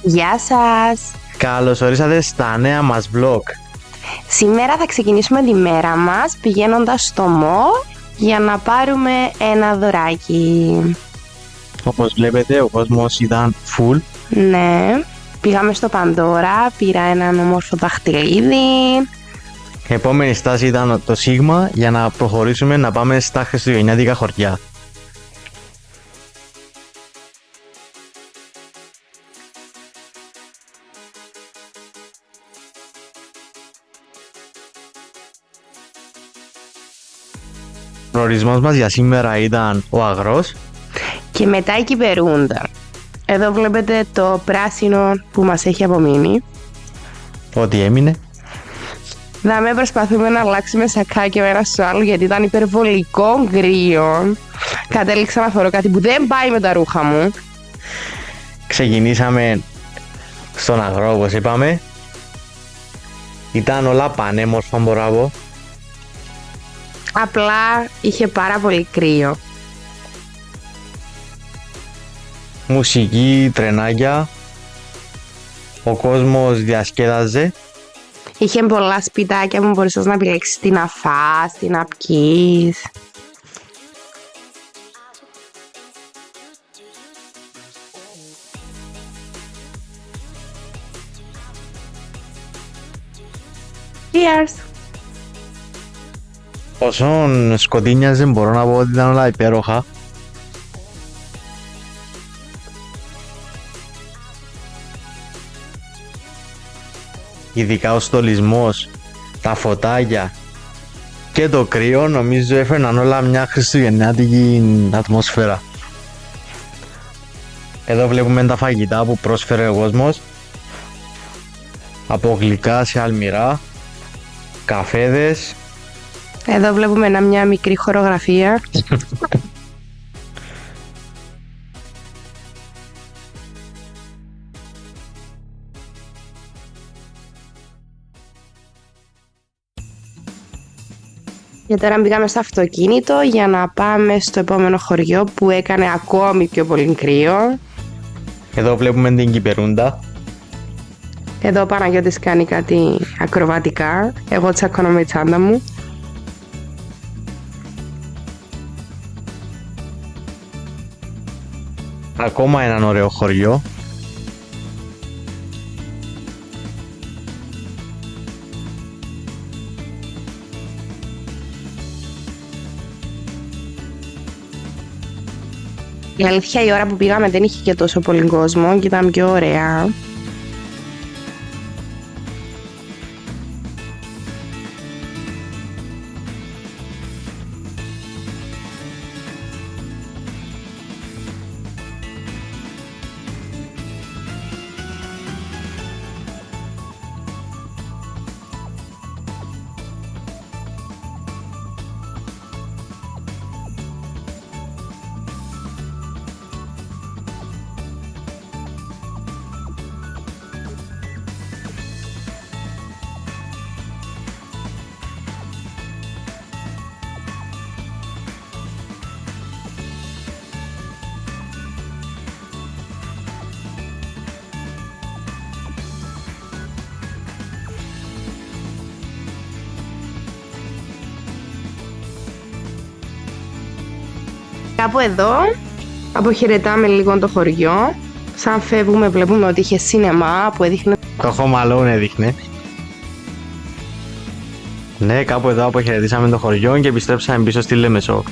Γεια σας! Καλώς ορίσατε στα νέα μας vlog. Σήμερα θα ξεκινήσουμε τη μέρα μας πηγαίνοντας στο mall για να πάρουμε ένα δωράκι. Όπως βλέπετε, ο κόσμος ήταν full. Ναι, πήγαμε στο Παντόρα, πήρα έναν όμορφο δαχτυλίδι. Επόμενη στάση ήταν το Σίγμα για να προχωρήσουμε να πάμε στα χριστουγεννιάτικα χωριά. Ο προορισμός μας για σήμερα ήταν ο Αγρός Και μετά η Κυπερούντα. Εδώ βλέπετε το πράσινο που μας έχει απομείνει. ό,τι έμεινε. Δάμε προσπαθούμε να αλλάξουμε σακάκι ο ένας στο άλλο γιατί ήταν υπερβολικό γκρίο. Κατέληξα να φορώ κάτι που δεν πάει με τα ρούχα μου. Ξεκινήσαμε στον Αγρό, όπως είπαμε. Ήταν όλα πανέμορφα, μπράβο. Απλά είχε πάρα πολύ κρύο. Μουσική, τρενάκια. Ο κόσμος διασκέδαζε. Είχε πολλά σπιτάκια που μπορούσες να επιλέξεις τι να φας, τι να πιείς. Cheers! Όσον σκοτίνιαζε, μπορώ να πω ότι ήταν όλα υπέροχα. Ειδικά ο στολισμός, τα φωτάκια και το κρύο νομίζω έφερναν όλα μια χριστουγεννιάτικη ατμόσφαιρα. Εδώ βλέπουμε τα φαγητά που πρόσφερε ο κόσμος. Από γλυκά σε αλμυρά, καφέδες. Εδώ βλέπουμε μια μικρή χορογραφία. Και τώρα μπήκαμε στο αυτοκίνητο για να πάμε στο επόμενο χωριό που έκανε ακόμη πιο πολύ κρύο. Εδώ βλέπουμε την Κυπερούντα. Εδώ ο Παναγιώτης κάνει κάτι ακροβατικά. Εγώ τσακώνω με η τσάντα μου. Ακόμα έναν ωραίο χωριό. Η αλήθεια η ώρα που πήγαμε δεν είχε και τόσο πολύ κόσμο και ήταν πιο ωραία. Κάπου εδώ αποχαιρετάμε λίγο το χωριό. Σαν φεύγουμε βλέπουμε ότι είχε σινεμά που έδειχνε. Το Home Alone έδειχνε. Ναι, κάπου εδώ αποχαιρετήσαμε το χωριό και επιστρέψαμε πίσω στη Λεμεσό.